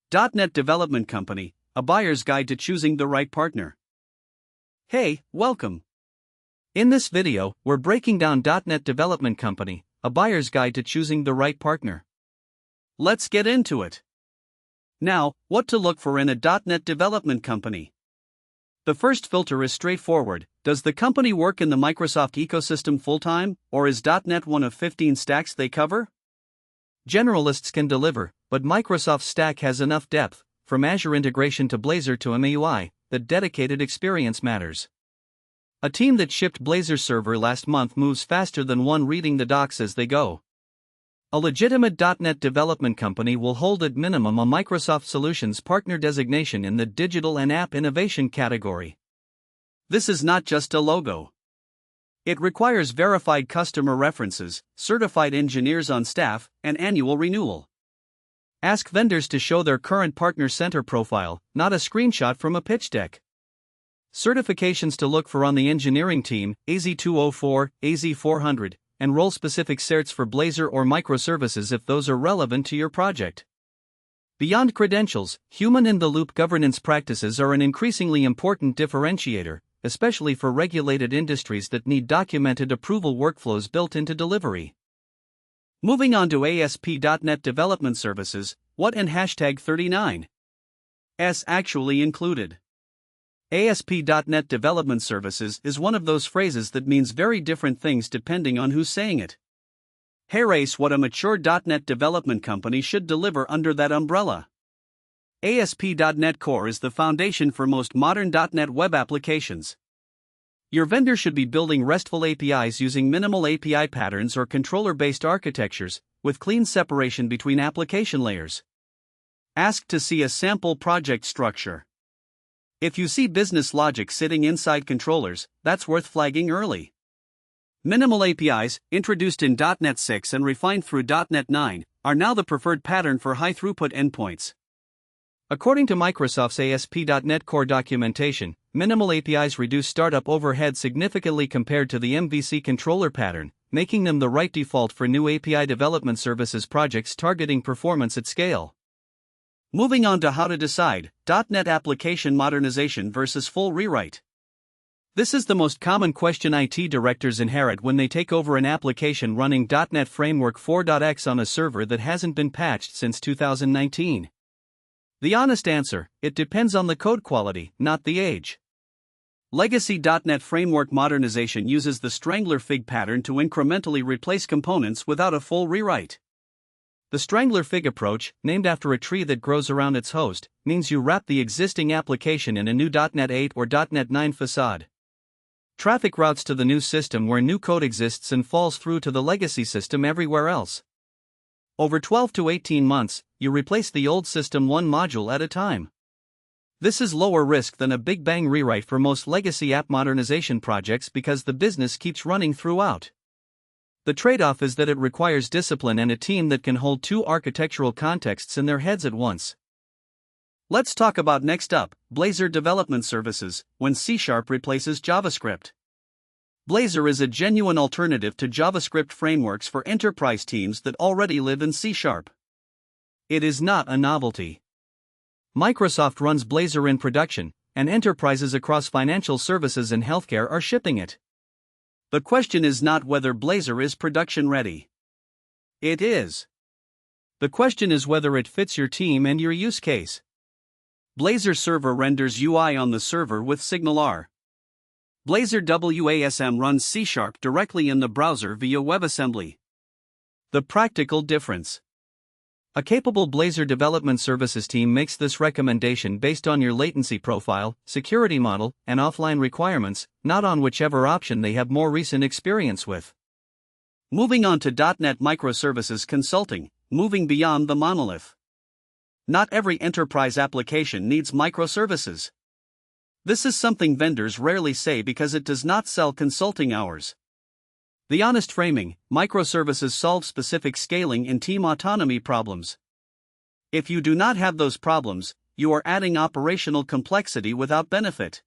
.NET Development Company, a buyer's guide to choosing the right partner. Hey, welcome. In this video, we're breaking down .NET Development Company, a buyer's guide to choosing the right partner. Let's get into it. Now, what to look for in a .NET Development Company? The first filter is straightforward. Does the company work in the Microsoft ecosystem full-time, or is .NET one of 15 stacks they cover? Generalists can deliver, but Microsoft's stack has enough depth, from Azure integration to Blazor to MAUI, that dedicated experience matters. A team that shipped Blazor server last month moves faster than one reading the docs as they go. A legitimate .NET development company will hold at minimum a Microsoft Solutions Partner designation in the Digital and App Innovation category. This is not just a logo. It requires verified customer references, certified engineers on staff, and annual renewal. Ask vendors to show their current partner center profile, not a screenshot from a pitch deck. Certifications to look for on the engineering team: AZ204, AZ400, and role-specific certs for Blazor or microservices if those are relevant to your project. Beyond credentials, human-in-the-loop governance practices are an increasingly important differentiator, especially for regulated industries that need documented approval workflows built into delivery. Moving on to ASP.NET Development Services, what in #39? S actually included. ASP.NET Development Services is one of those phrases that means very different things depending on who's saying it. Here's what a mature .NET development company should deliver under that umbrella. ASP.NET Core is the foundation for most modern .NET web applications. Your vendor should be building RESTful APIs using minimal API patterns or controller-based architectures, with clean separation between application layers. Ask to see a sample project structure. If you see business logic sitting inside controllers, that's worth flagging early. Minimal APIs, introduced in .NET 6 and refined through .NET 9, are now the preferred pattern for high-throughput endpoints. According to Microsoft's ASP.NET Core documentation, minimal APIs reduce startup overhead significantly compared to the MVC controller pattern, making them the right default for new API development services projects targeting performance at scale. Moving on to how to decide, .NET application modernization versus full rewrite. This is the most common question IT directors inherit when they take over an application running .NET Framework 4.x on a server that hasn't been patched since 2019. The honest answer: it depends on the code quality, not the age. Legacy .NET Framework modernization uses the Strangler fig pattern to incrementally replace components without a full rewrite. The Strangler fig approach, named after a tree that grows around its host, means you wrap the existing application in a new .NET 8 or .NET 9 facade. Traffic routes to the new system where new code exists and falls through to the legacy system everywhere else. Over 12 to 18 months, you replace the old system one module at a time. This is lower risk than a big bang rewrite for most legacy app modernization projects because the business keeps running throughout. The trade-off is that it requires discipline and a team that can hold two architectural contexts in their heads at once. Let's talk about next up, Blazor Development Services, when C# replaces JavaScript. Blazor is a genuine alternative to JavaScript frameworks for enterprise teams that already live in C#. It is not a novelty. Microsoft runs Blazor in production, and enterprises across financial services and healthcare are shipping it. The question is not whether Blazor is production ready. It is. The question is whether it fits your team and your use case. Blazor Server renders UI on the server with SignalR. Blazor WASM runs C# directly in the browser via WebAssembly. The practical difference. A capable Blazor Development Services team makes this recommendation based on your latency profile, security model, and offline requirements, not on whichever option they have more recent experience with. Moving on to .NET Microservices Consulting, moving beyond the monolith. Not every enterprise application needs microservices. This is something vendors rarely say because it does not sell consulting hours. The honest framing: microservices solve specific scaling and team autonomy problems. If you do not have those problems, you are adding operational complexity without benefit.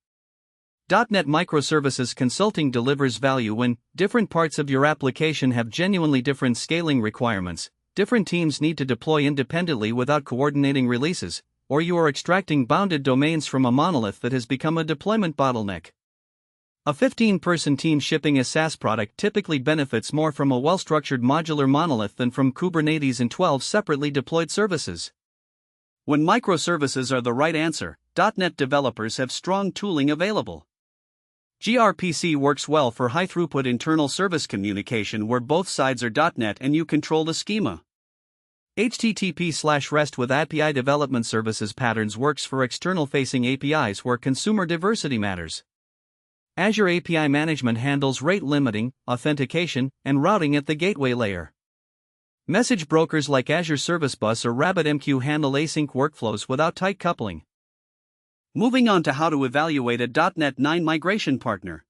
.NET Microservices Consulting delivers value when different parts of your application have genuinely different scaling requirements, different teams need to deploy independently without coordinating releases, or you are extracting bounded domains from a monolith that has become a deployment bottleneck. A 15-person team shipping a SaaS product typically benefits more from a well-structured modular monolith than from Kubernetes and 12 separately deployed services. When microservices are the right answer, .NET developers have strong tooling available. gRPC works well for high-throughput internal service communication where both sides are .NET and you control the schema. HTTP/REST with API development services patterns works for external-facing APIs where consumer diversity matters. Azure API management handles rate limiting, authentication, and routing at the gateway layer. Message brokers like Azure Service Bus or RabbitMQ handle async workflows without tight coupling. Moving on to how to evaluate a .NET 9 migration partner.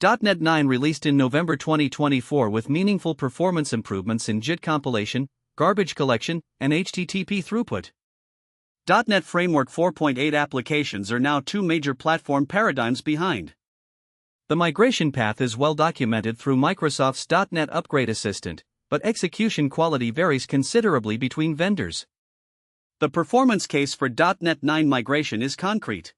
.NET 9 released in November 2024 with meaningful performance improvements in JIT compilation, garbage collection, and HTTP throughput. .NET Framework 4.8 applications are now two major platform paradigms behind. The migration path is well documented through Microsoft's .NET Upgrade Assistant, but execution quality varies considerably between vendors. The performance case for .NET 9 migration is concrete.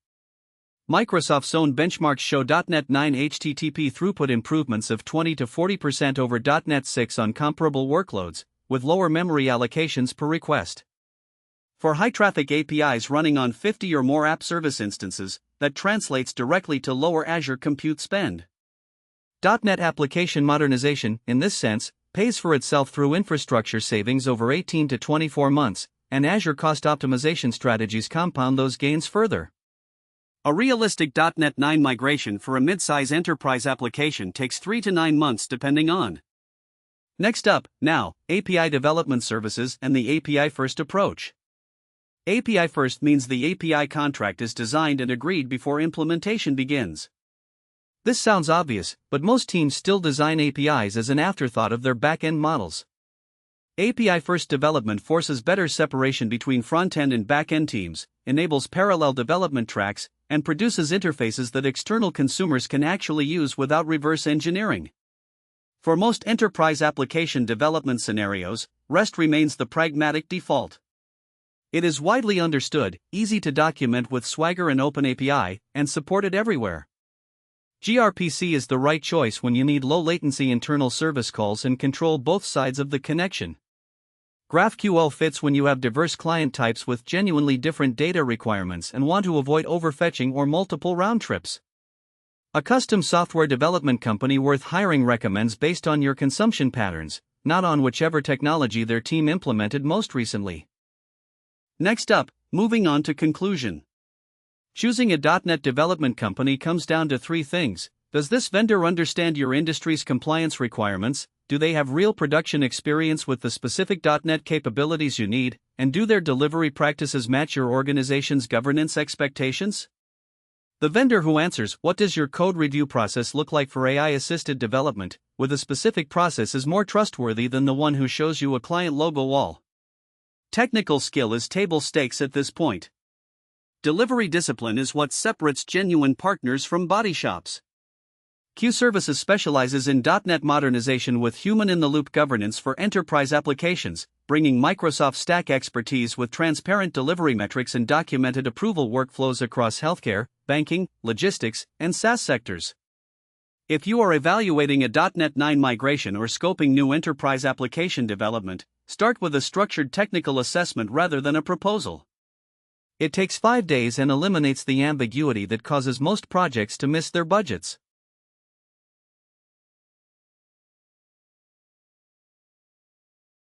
Microsoft's own benchmarks show .NET 9 HTTP throughput improvements of 20 to 40% over .NET 6 on comparable workloads, with lower memory allocations per request. For high-traffic APIs running on 50 or more app service instances, that translates directly to lower Azure compute spend. .NET application modernization, in this sense, pays for itself through infrastructure savings over 18 to 24 months, and Azure cost optimization strategies compound those gains further. A realistic .NET 9 migration for a mid-size enterprise application takes 3 to 9 months depending on. Next up, now, API development services and the API-first approach. API-first means the API contract is designed and agreed before implementation begins. This sounds obvious, but most teams still design APIs as an afterthought of their back-end models. API-first development forces better separation between front-end and back-end teams, enables parallel development tracks, and produces interfaces that external consumers can actually use without reverse engineering. For most enterprise application development scenarios, REST remains the pragmatic default. It is widely understood, easy to document with Swagger and OpenAPI, and supported everywhere. gRPC is the right choice when you need low-latency internal service calls and control both sides of the connection. GraphQL fits when you have diverse client types with genuinely different data requirements and want to avoid overfetching or multiple round trips. A custom software development company worth hiring recommends based on your consumption patterns, not on whichever technology their team implemented most recently. Next up, moving on to conclusion. Choosing a .NET development company comes down to three things. Does this vendor understand your industry's compliance requirements? Do they have real production experience with the specific .NET capabilities you need? And do their delivery practices match your organization's governance expectations? The vendor who answers, "What does your code review process look like for AI-assisted development?" with a specific process is more trustworthy than the one who shows you a client logo wall. Technical skill is table stakes at this point. Delivery discipline is what separates genuine partners from body shops. Q Services specializes in .NET modernization with human-in-the-loop governance for enterprise applications, bringing Microsoft Stack expertise with transparent delivery metrics and documented approval workflows across healthcare, banking, logistics, and SaaS sectors. If you are evaluating a .NET 9 migration or scoping new enterprise application development, start with a structured technical assessment rather than a proposal. It takes 5 days and eliminates the ambiguity that causes most projects to miss their budgets.